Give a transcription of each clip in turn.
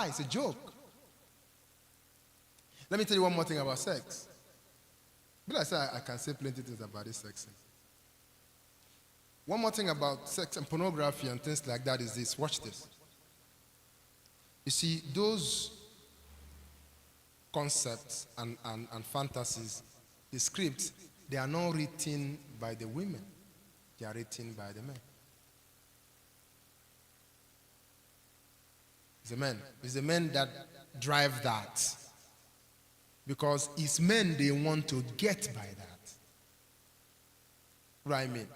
lie. It's a joke. Let me tell you one more thing about sex. But I say I can say plenty things about this sex. One more thing about sex and pornography and things like that is this. Watch this. You see, those concepts and fantasies, the scripts, they are not written by the women. They are written by the men. It's the men. It's the men that drive that. Because it's men they want to get by that. What I mean?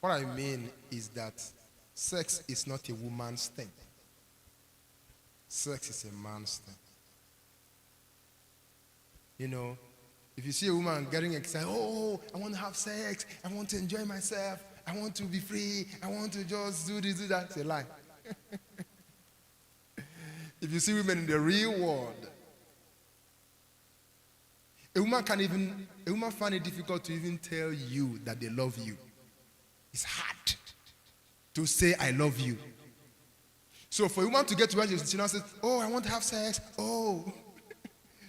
What I mean is that sex is not a woman's thing. Sex is a man's thing. You know, if you see a woman getting excited, oh, I want to have sex, I want to enjoy myself, I want to be free, I want to just do this, do that, it's a lie. If you see women in the real world, a woman find it difficult to even tell you that they love you. It's hard to say I love you. So for a woman to get to where she now says, oh, I want to have sex, oh,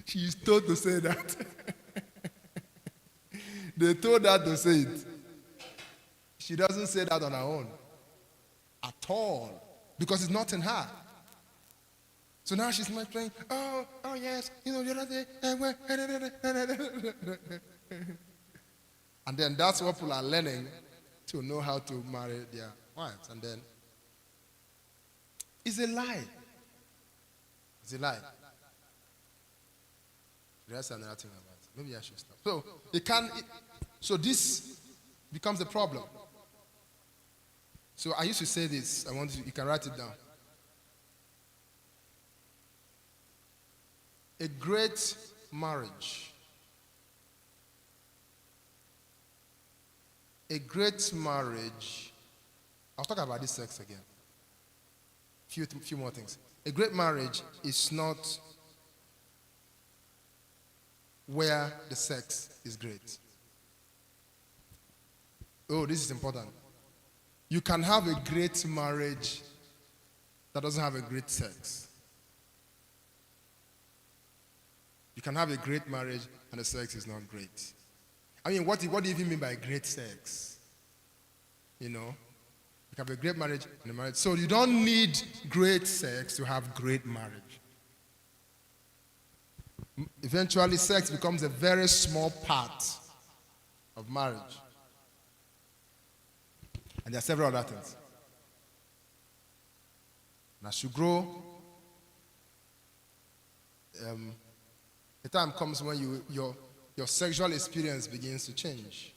she is told to say that. They told her to say it. She doesn't say that on her own at all because it's not in her. So now she's not playing, oh yes, you know, the other day, and then that's what people are learning to know how to marry their wives. And then it's a lie. It's a lie. There's another thing about it. Maybe I should stop. So this becomes a problem. So I used to say this. You can write it down. A great marriage. A great marriage. I'll talk about this sex again. Few more things. A great marriage is not where the sex is great. Oh, this is important. You can have a great marriage that doesn't have a great sex. You can have a great marriage and the sex is not great. I mean, what do you even mean by great sex? You know, you can have a great marriage and a marriage. So you don't need great sex to have great marriage. Eventually, sex becomes a very small part of marriage. And there are several other things. And as you grow, the time comes when your sexual experience begins to change.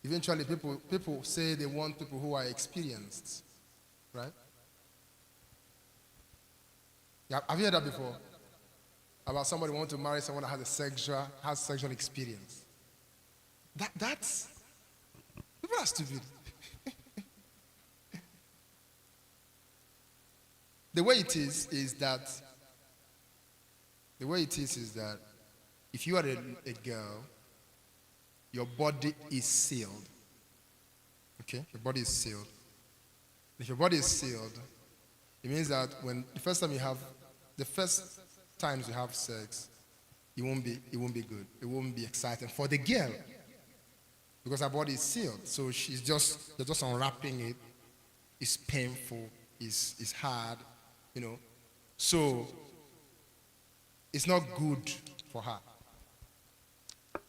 Eventually, people say they want people who are experienced, right? Yeah, have you heard that before? About somebody who wants to marry someone that has sexual experience. That's people are stupid. The way it is that if you are a girl, your body is sealed. Okay? Your body is sealed. If your body is sealed, it means that when the first times you have sex, it won't be good. It won't be exciting for the girl. Because her body is sealed. So you're just unwrapping it. It's painful. It's hard. You know. So it's not good for her.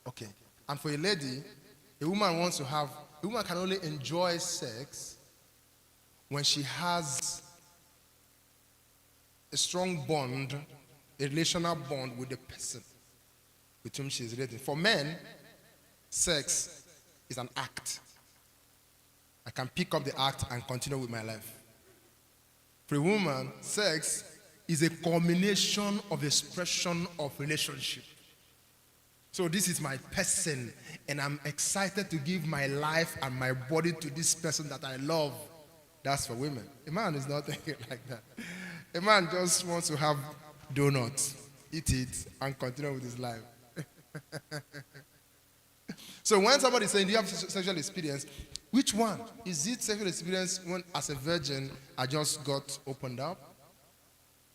Okay. And for a lady, a woman can only enjoy sex when she has a strong bond, a relational bond with the person with whom she is relating. For men, sex is an act. I can pick up the act and continue with my life. For a woman, sex is a culmination of expression of relationship. So this is my person, and I'm excited to give my life and my body to this person that I love. That's for women. A man is not thinking like that. A man just wants to have donuts, eat it, and continue with his life. So when somebody is saying, do you have sexual experience? Which one? Is it sexual experience when as a virgin I just got opened up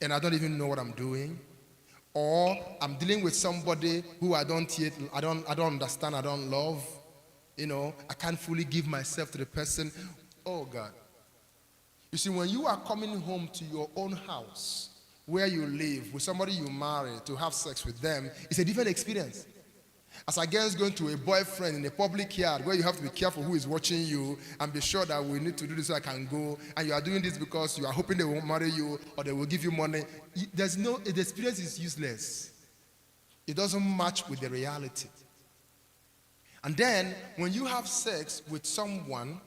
and I don't even know what I'm doing? Or I'm dealing with somebody who I don't understand, I don't love. I can't fully give myself to the person. Oh God. You see, when you are coming home to your own house, where you live, with somebody you marry, to have sex with them, it's a different experience. As against going to a boyfriend in a public yard where you have to be careful who is watching you and be sure that we need to do this so I can go, and you are doing this because you are hoping they won't marry you or they will give you money. The experience is useless. It doesn't match with the reality. And then when you have sex with someone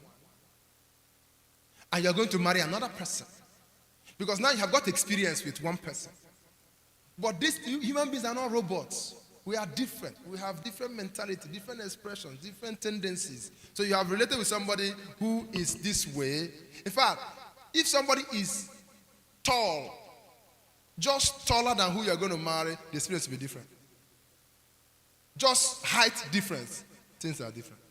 and you're going to marry another person, because now you have got experience with one person. But these human beings are not robots. We are different. We have different mentality, different expressions, different tendencies. So you have related with somebody who is this way. In fact, if somebody is tall, just taller than who you're going to marry, the experience will be different. Just height difference, things are different.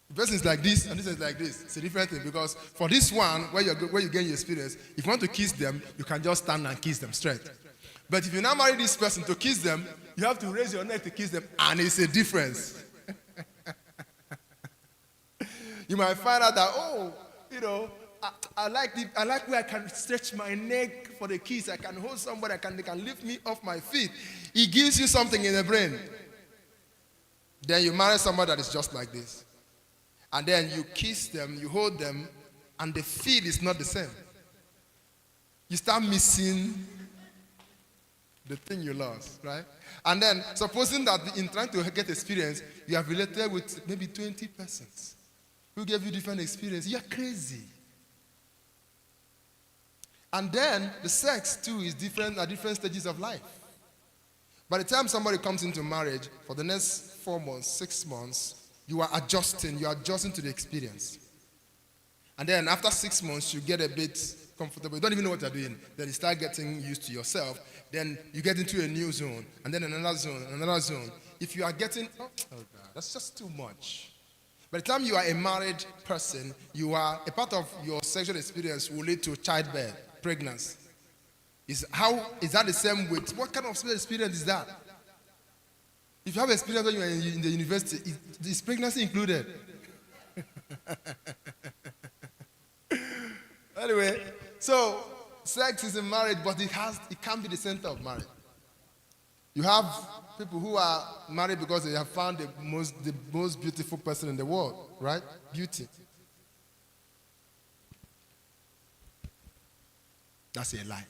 The person is like this and this is like this. It's a different thing, because for this one, where you gain your experience, if you want to kiss them, you can just stand and kiss them straight. But if you now marry this person to kiss them, you have to raise your neck to kiss them, and it's a difference. You might find out that, I like where I can stretch my neck for the kiss. I can hold somebody, they can lift me off my feet. It gives you something in the brain. Then you marry somebody that is just like this. And then you kiss them, you hold them, and the feel is not the same. You start missing the thing you lost, right? And then, supposing that in trying to get experience, you have related with maybe 20 persons who gave you different experience. You're crazy. And then, the sex too is different at different stages of life. By the time somebody comes into marriage, for the next 4 months, 6 months, you are adjusting to the experience. And then after 6 months, you get a bit comfortable. You don't even know what you're doing. Then you start getting used to yourself. Then you get into a new zone, and then another zone, and another zone. If you are getting, oh God, that's just too much. By the time you are a married person, you are a part of your sexual experience will lead to childbirth, pregnancy. Is that the same with what kind of sexual experience is that? If you have experience when you are in the university, is pregnancy included? Anyway, so sex is in marriage, but it can't be the center of marriage. You have people who are married because they have found the most beautiful person in the world, right? Beauty. That's a lie.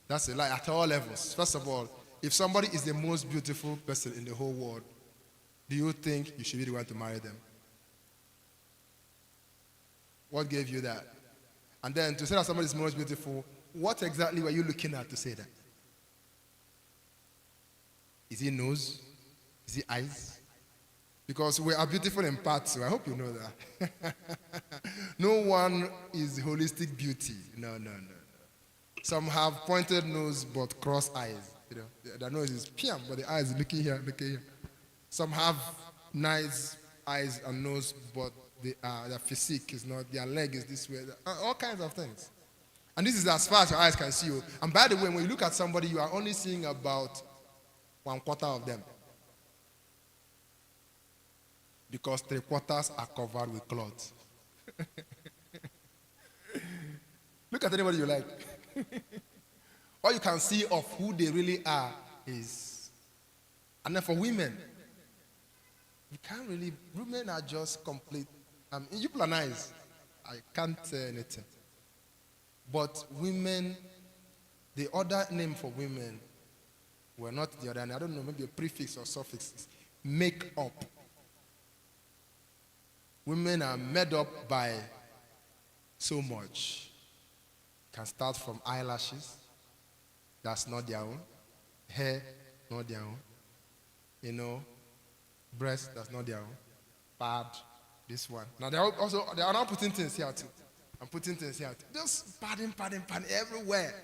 That's a lie at all levels. First of all, if somebody is the most beautiful person in the whole world, do you think you should be the one to marry them? What gave you that? And then to say that somebody is most beautiful, what exactly were you looking at to say that? Is it nose? Is it eyes? Because we are beautiful in parts, so I hope you know that. No one is holistic beauty. No. Some have pointed nose but cross eyes. The nose is piam, but the eyes looking here. Some have nice eyes and nose, but their physique is not, their leg is this way. All kinds of things. And this is as far as your eyes can see you. And by the way, when you look at somebody, you are only seeing about 1/4 of them. Because 3/4 are covered with cloth. Look at anybody you like. All you can see of who they really are is. And then for women, you can't really, women are just complete. You people are nice. I can't say anything. But women, the other name for women were not the other name. I don't know, maybe a prefix or suffix. Make up. Women are made up by so much. Can start from eyelashes. That's not their own. Hair, not their own. Breast, that's not their own. Pad, this one. Now they are now putting things here too. I'm putting things here too. Just padding everywhere.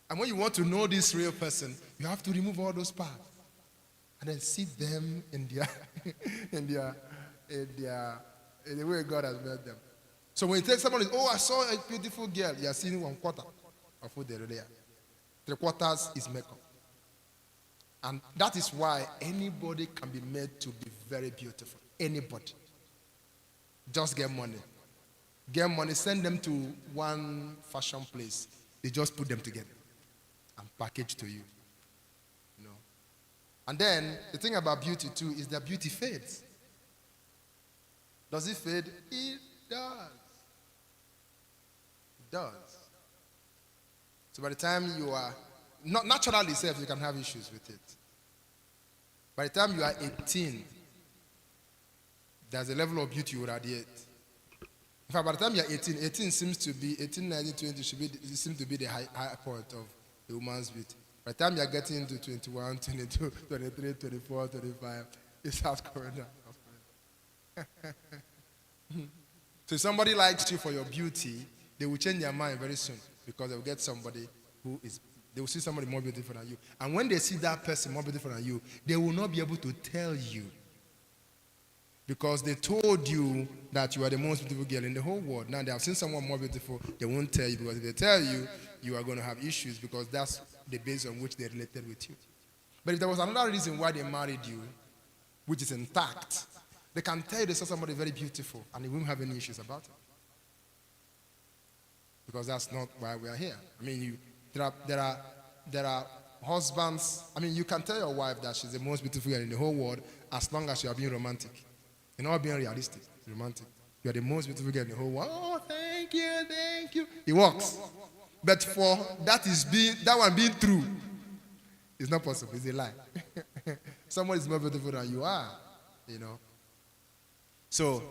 And when you want to know this real person, you have to remove all those pads. And then see them in their in the way God has made them. So when you take somebody, oh, I saw a beautiful girl, you are seeing 1/4 of who they really are. 3/4 is makeup. And that is why anybody can be made to be very beautiful. Anybody. Just get money. Get money, send them to one fashion place. They just put them together and package to you. You know. And then the thing about beauty too is that beauty fades. Does it fade? It does. It does. So by the time you are not naturally self, you can have issues with it. By the time you are 18, there's a level of beauty you radiate. In fact, by the time you're 18 seems to be 18, 19, 20 seems to be the high point of a woman's beauty. By the time you're getting into 21, 22, 23, 24, 25, it starts going down. So if somebody likes you for your beauty, they will change their mind very soon because they will get somebody they will see somebody more beautiful than you. And when they see that person more beautiful than you, they will not be able to tell you. Because they told you that you are the most beautiful girl in the whole world. Now they have seen someone more beautiful, they won't tell you, because if they tell you, you are going to have issues because that's the base on which they related with you. But if there was another reason why they married you, which is intact, they can tell you they saw somebody very beautiful and they won't have any issues about it. Because that's not why we are here. I mean, there are husbands. I mean, you can tell your wife that she's the most beautiful girl in the whole world as long as you are being romantic. You're not being realistic, romantic. You are the most beautiful girl in the whole world. Oh, thank you, thank you. It works. But for that one being true, it's not possible. It's a lie. Someone is more beautiful than you are, you know. So,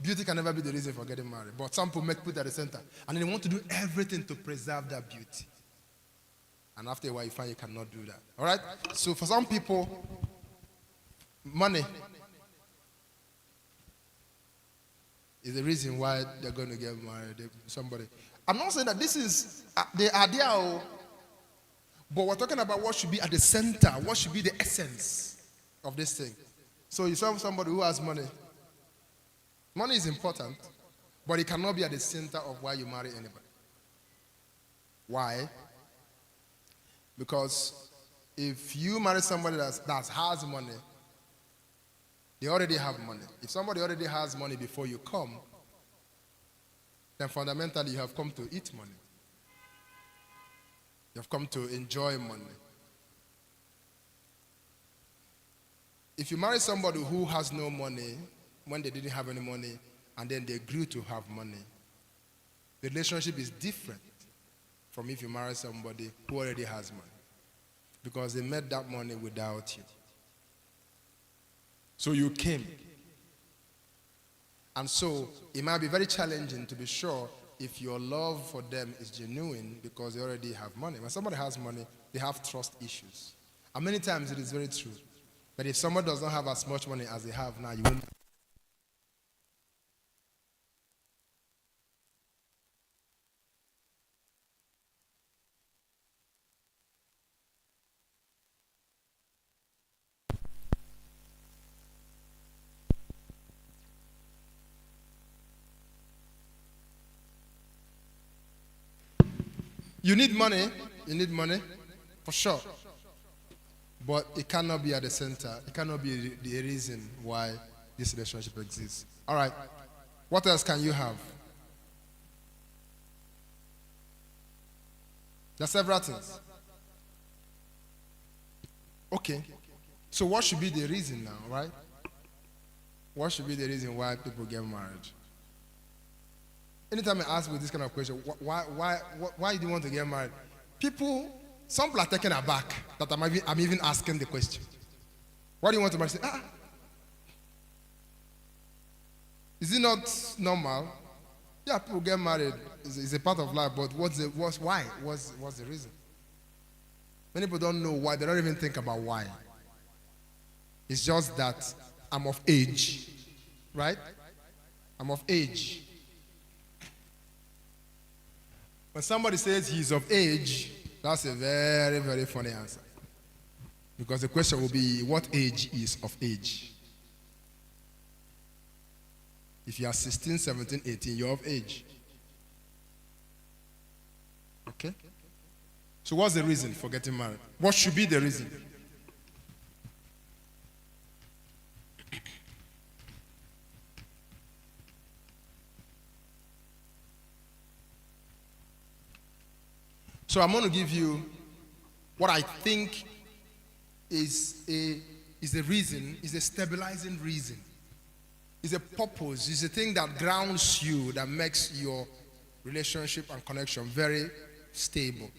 beauty can never be the reason for getting married. But some people put it at the center. And they want to do everything to preserve that beauty. And after a while, you find you cannot do that. All right? So for some people, money is the reason why they're going to get married. Somebody. I'm not saying that this is the idea, but we're talking about what should be at the center, what should be the essence of this thing. So you saw somebody who has money. Money is important, but it cannot be at the center of why you marry anybody. Why? Because if you marry somebody that has money, they already have money. If somebody already has money before you come, then fundamentally you have come to eat money. You have come to enjoy money. If you marry somebody who has no money, when they didn't have any money, and then they grew to have money, the relationship is different from if you marry somebody who already has money. Because they made that money without you. So you came. And so it might be very challenging to be sure if your love for them is genuine because they already have money. When somebody has money, they have trust issues. And many times it is very true. But if someone does not have as much money as they have now, you won't. You need money, for sure. But it cannot be at the center. It cannot be the reason why this relationship exists. All right. What else can you have? There are several things. Okay. So what should be the reason now, right? What should be the reason why people get married? Anytime I ask with this kind of question, why do you want to get married? Some people are taken aback that I'm even asking the question. Why do you want to marry? Say, is it not normal? Yeah, people get married. It's a part of life, but why? What's the reason? Many people don't know why. They don't even think about why. It's just that I'm of age, right? I'm of age. When somebody says he's of age, that's a very, very funny answer. Because the question will be, what age is of age? If you are 16, 17, 18, you're of age. Okay? So what's the reason for getting married? What should be the reason? So I'm going to give you what I think is a reason, is a stabilizing reason. Is a purpose, is a thing that grounds you, that makes your relationship and connection very stable.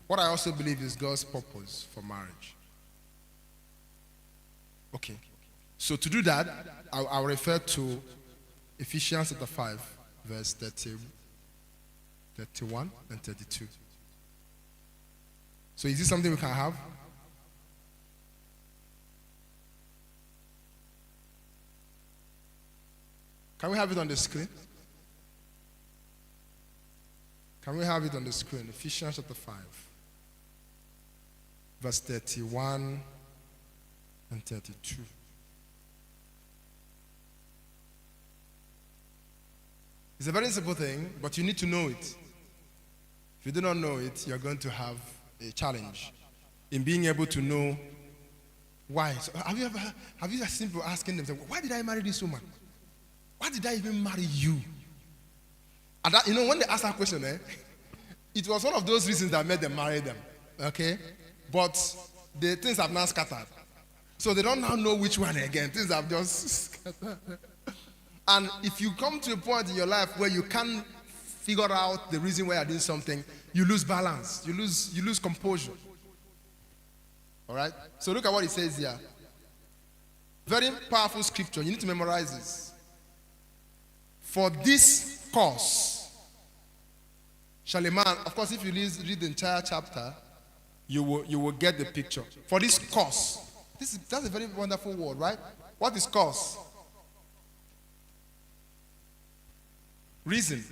What I also believe is God's purpose for marriage. Okay. So to do that, I'll refer to Ephesians chapter 5, verse 30, 31 and 32. So is this something we can have? Can we have it on the screen? Can we have it on the screen? Ephesians chapter 5, verse 31 and 32. It's a very simple thing, but you need to know it. If you do not know it, you're going to have a challenge in being able to know why. So have you seen people asking themselves, why did I marry this woman? Why did I even marry you? And that, when they ask that question, it was one of those reasons that made them marry them. Okay? But the things have now scattered. So they don't now know which one again. Things have just scattered. And if you come to a point in your life where you can't figure out the reason why you're doing something, you lose balance. You lose composure. All right? So look at what it says here. Very powerful scripture. You need to memorize this. For this cause shall a man, of course, if you read the entire chapter, you will get the picture. For this cause, that's a very wonderful word, right? What is cause? Reason.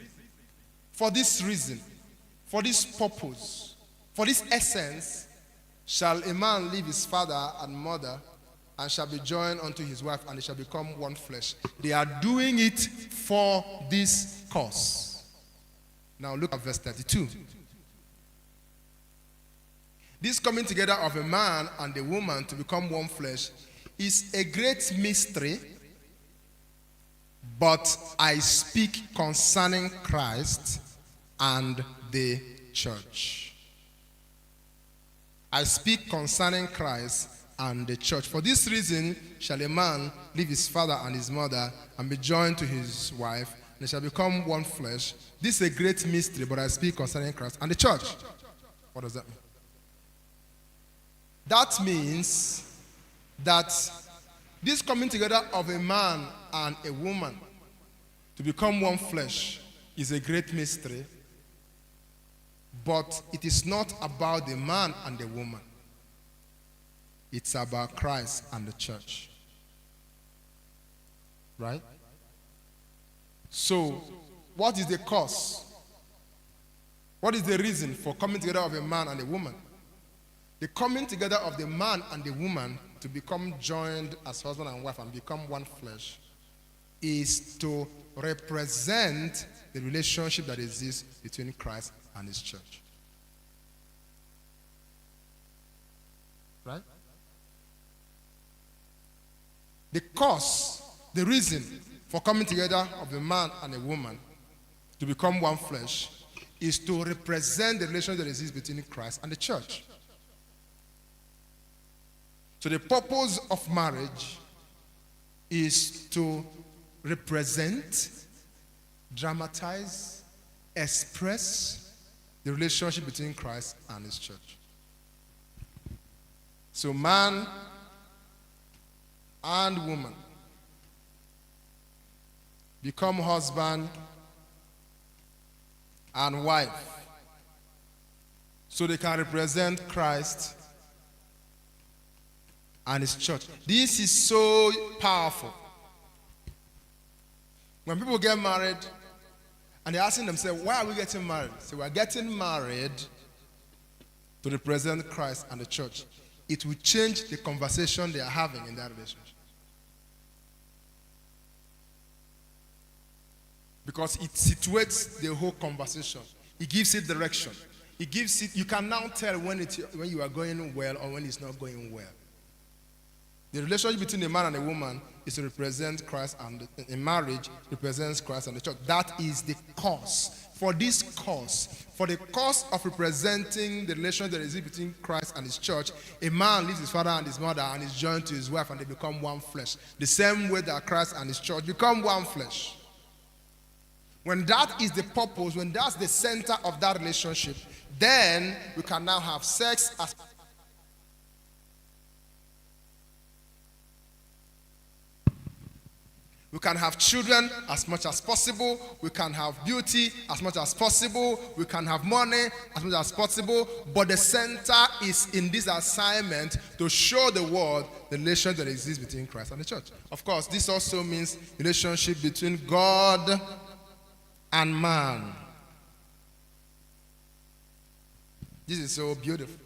For this reason, for this purpose, for this essence, shall a man leave his father and mother, and shall be joined unto his wife, and they shall become one flesh. They are doing it for this cause. Now look at verse 32. This coming together of a man and a woman to become one flesh is a great mystery, but I speak concerning Christ and the church. I speak concerning Christ and the church. For this reason shall a man leave his father and his mother and be joined to his wife, and they shall become one flesh. This is a great mystery, but I speak concerning Christ and the church. What does that mean? That means that this coming together of a man and a woman to become one flesh is a great mystery, but it is not about the man and the woman. It's about Christ and the church. Right? So, what is the cause? What is the reason for coming together of a man and a woman? The coming together of the man and the woman to become joined as husband and wife and become one flesh is to represent the relationship that exists between Christ and his church. Right? The cause, the reason for coming together of a man and a woman to become one flesh is to represent the relationship that exists between Christ and the church. So the purpose of marriage is to represent, dramatize, express the relationship between Christ and his church. So man and woman become husband and wife so they can represent Christ and his church. This is so powerful. When people get married and they're asking themselves, why are we getting married? So we're getting married to represent Christ and the church. It will change the conversation they are having in that relationship. because it situates the whole conversation. It gives it direction. It gives it. You can now tell when you are going well or when it's not going well. The relationship between a man and a woman is to represent Christ, and in marriage represents Christ and the church. That is the cause. For this cause, for the cause of representing the relationship that is between Christ and his church, a man leaves his father and his mother and is joined to his wife, and they become one flesh. The same way that Christ and his church become one flesh. When that is the purpose, when that's the center of that relationship, then we can now have sex as we can have children as much as possible. We can have beauty as much as possible. We can have money as much as possible. But the center is in this assignment to show the world the relationship that exists between Christ and the church. Of course, this also means relationship between God and man. This is so beautiful.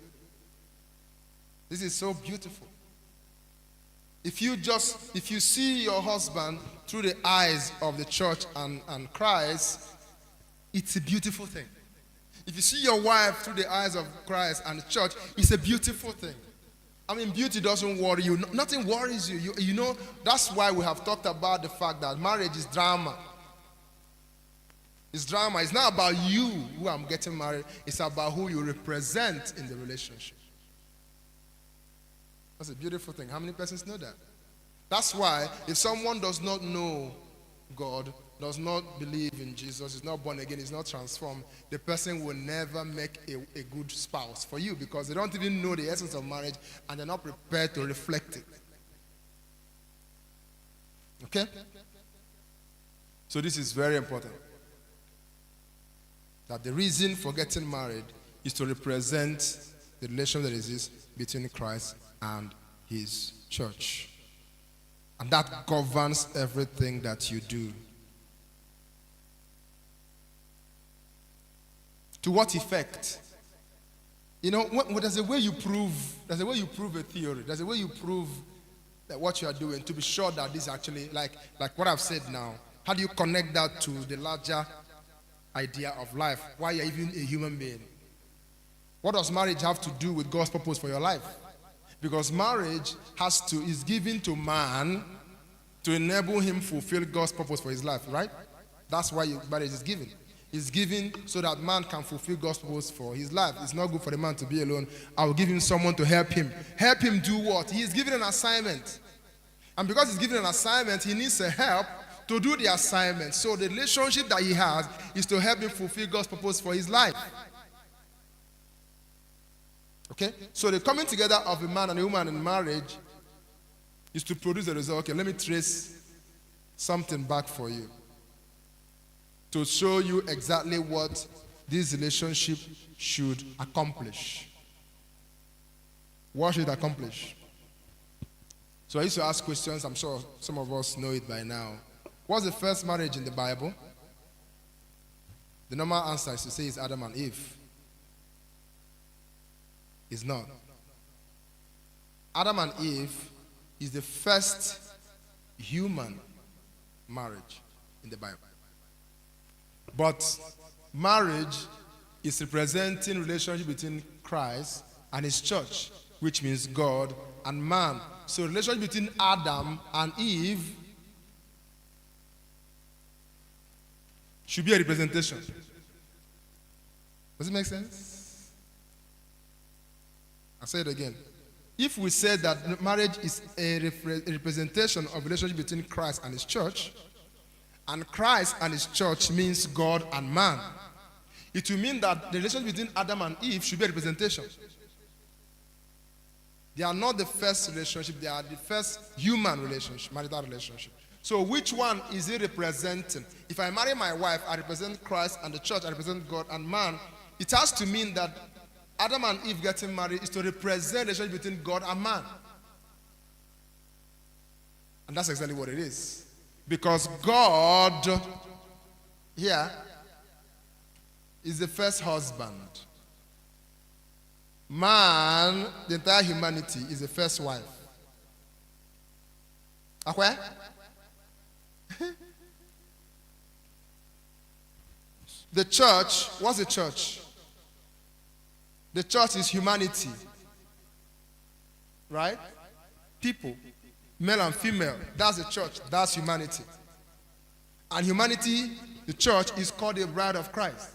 This is so beautiful. If you see your husband through the eyes of the church and Christ, it's a beautiful thing. If you see your wife through the eyes of Christ and the church, it's a beautiful thing. I mean, beauty doesn't worry you. Nothing worries you. You know, that's why we have talked about the fact that marriage is drama. It's drama. It's not about you who I'm getting married. It's about who you represent in the relationship. That's a beautiful thing. How many persons know that? That's why if someone does not know God, does not believe in Jesus, is not born again, is not transformed, the person will never make a good spouse for you, because they don't even know the essence of marriage and they're not prepared to reflect it. Okay? So this is very important. That the reason for getting married is to represent the relation that exists between Christ and his church. And that governs everything that you do. To what effect? You know, there's a way you prove a theory. There's a way you prove that what you are doing, to be sure that this actually, like what I've said now, how do you connect that to the larger idea of life? Why you're even a human being? What does marriage have to do with God's purpose for your life? Because marriage is given to man to enable him fulfill God's purpose for his life, right? That's why marriage is given. It's given so that man can fulfill God's purpose for his life. It's not good for the man to be alone. I will give him someone to help him. Help him do what? He is given an assignment. And because he's given an assignment, he needs a help to do the assignment. So the relationship that he has is to help him fulfill God's purpose for his life. Okay? So the coming together of a man and a woman in marriage is to produce a result. Okay, let me trace something back for you to show you exactly what this relationship should accomplish. What should it accomplish? So I used to ask questions. I'm sure some of us know it by now. What's the first marriage in the Bible? The normal answer is to say it's Adam and Eve. It's not. Adam and Eve is the first human marriage in the Bible. But marriage is representing relationship between Christ and his church, which means God and man. So relationship between Adam and Eve should be a representation. Does it make sense? I'll say it again. If we say that marriage is a representation of relationship between Christ and his church, and Christ and his church means God and man, it will mean that the relationship between Adam and Eve should be a representation. They are not the first relationship, they are the first human relationship, marital relationship. So which one is it representing? If I marry my wife, I represent Christ, and the church, I represent God and man. It has to mean that Adam and Eve getting married is to represent the relationship between God and man. And that's exactly what it is. Because God here is the first husband. Man, the entire humanity, is the first wife. Okay? The church, what's the church? The church is humanity. Right? People, male and female, that's the church, that's humanity. And humanity, the church, is called the bride of Christ.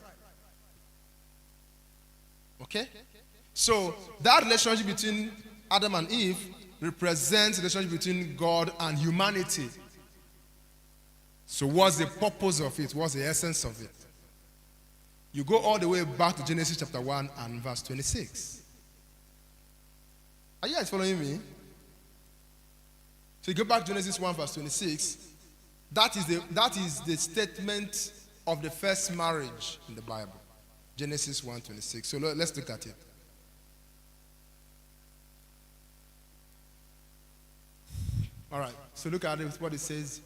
Okay? So that relationship between Adam and Eve represents the relationship between God and humanity. So what's the purpose of it? What's the essence of it? You go all the way back to Genesis chapter 1 and verse 26. Are you guys following me? So you go back to Genesis 1 verse 26. That is the statement of the first marriage in the Bible. Genesis 1:26. So let's look at it. All right. So look at it, what it says.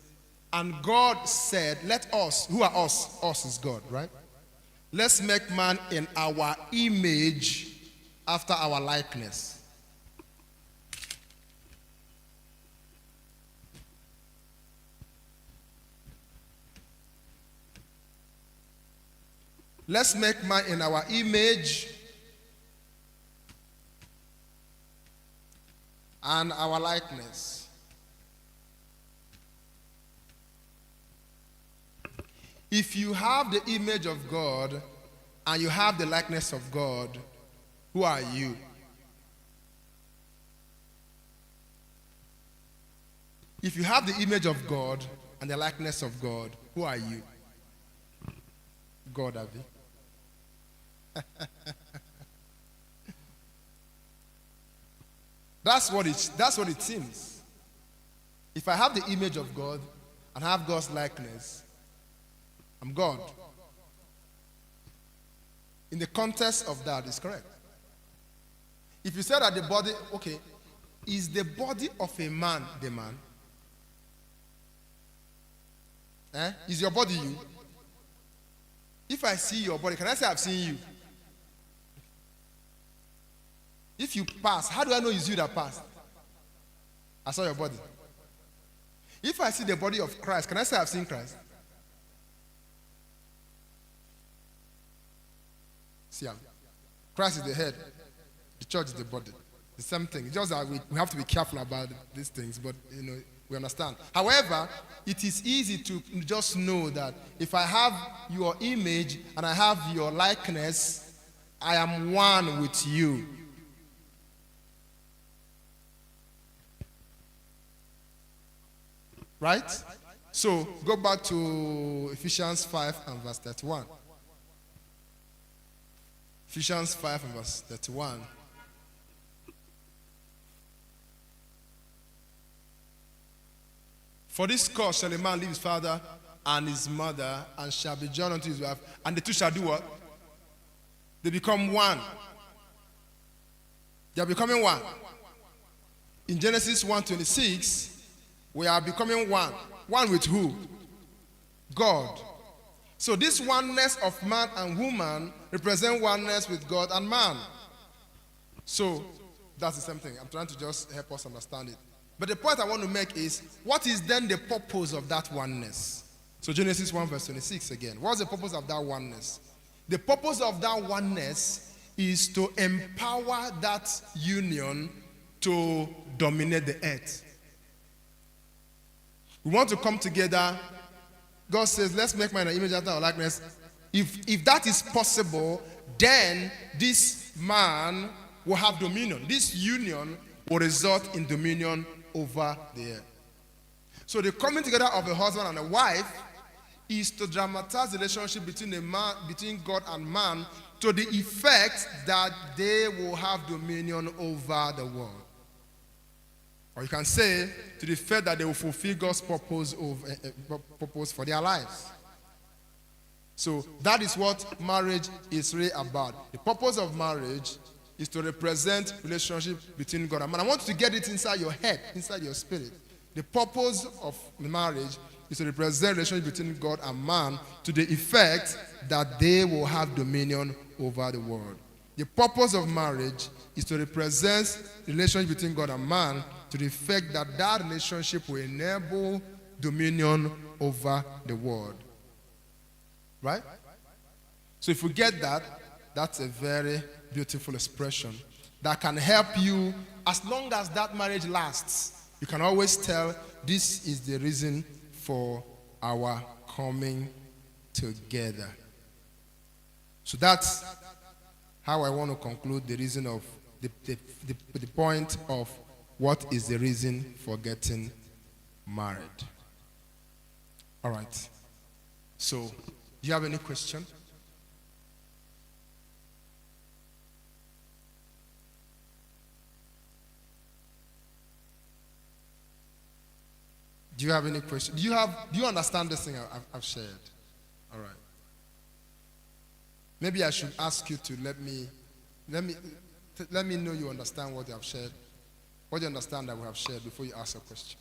And God said, let us, who are us? Us is God, right? Let's make man in our image after our likeness. Let's make man in our image and our likeness. If you have the image of God and you have the likeness of God, who are you? If you have the image of God and the likeness of God, who are you? God, Abby. That's what it seems. If I have the image of God and have God's likeness, I'm God. In the context of that, is correct. If you say that the body, okay, is the body of a man the man? Is your body you? If I see your body, can I say I've seen you? If you pass, how do I know it's you that passed? I saw your body. If I see the body of Christ, can I say I've seen Christ? See, Christ is the head, the church is the body. The same thing. It's just that we have to be careful about these things, but we understand. However, it is easy to just know that if I have your image and I have your likeness, I am one with you. Right? So, go back to Ephesians 5 and verse 31. Ephesians 5 and verse 31. For this cause shall a man leave his father and his mother, and shall be joined unto his wife, and the two shall do what? They become one. They are becoming one. In Genesis 1:26, we are becoming one. One with who? God. So this oneness of man and woman represent oneness with God and man. So that's the same thing. I'm trying to just help us understand it. But the point I want to make is, what is then the purpose of that oneness? So Genesis 1 verse 26 again. What's the purpose of that oneness? The purpose of that oneness is to empower that union to dominate the earth. We want to come together. God says, let's make man in our image after our likeness. If that is possible, then this man will have dominion. This union will result in dominion over the earth. So the coming together of a husband and a wife is to dramatize the relationship between God and man to the effect that they will have dominion over the world. Or you can say to the effect that they will fulfill God's purpose for their lives. So that is what marriage is really about. The purpose of marriage is to represent relationship between God and man. I want you to get it inside your head, inside your spirit. The purpose of marriage is to represent relationship between God and man to the effect that they will have dominion over the world. The purpose of marriage is to represent relationship between God and man to the effect that that relationship will enable dominion over the world. Right? So if you get that, that's a very beautiful expression that can help you as long as that marriage lasts. You can always tell this is the reason for our coming together. So that's how I want to conclude the reason of the point of what is the reason for getting married. All right. So, do you have any question? Do you have any question? Do you understand this thing I've shared? All right. Maybe I should ask you to let me know you understand what you have shared. What do you understand that we have shared before you ask a question?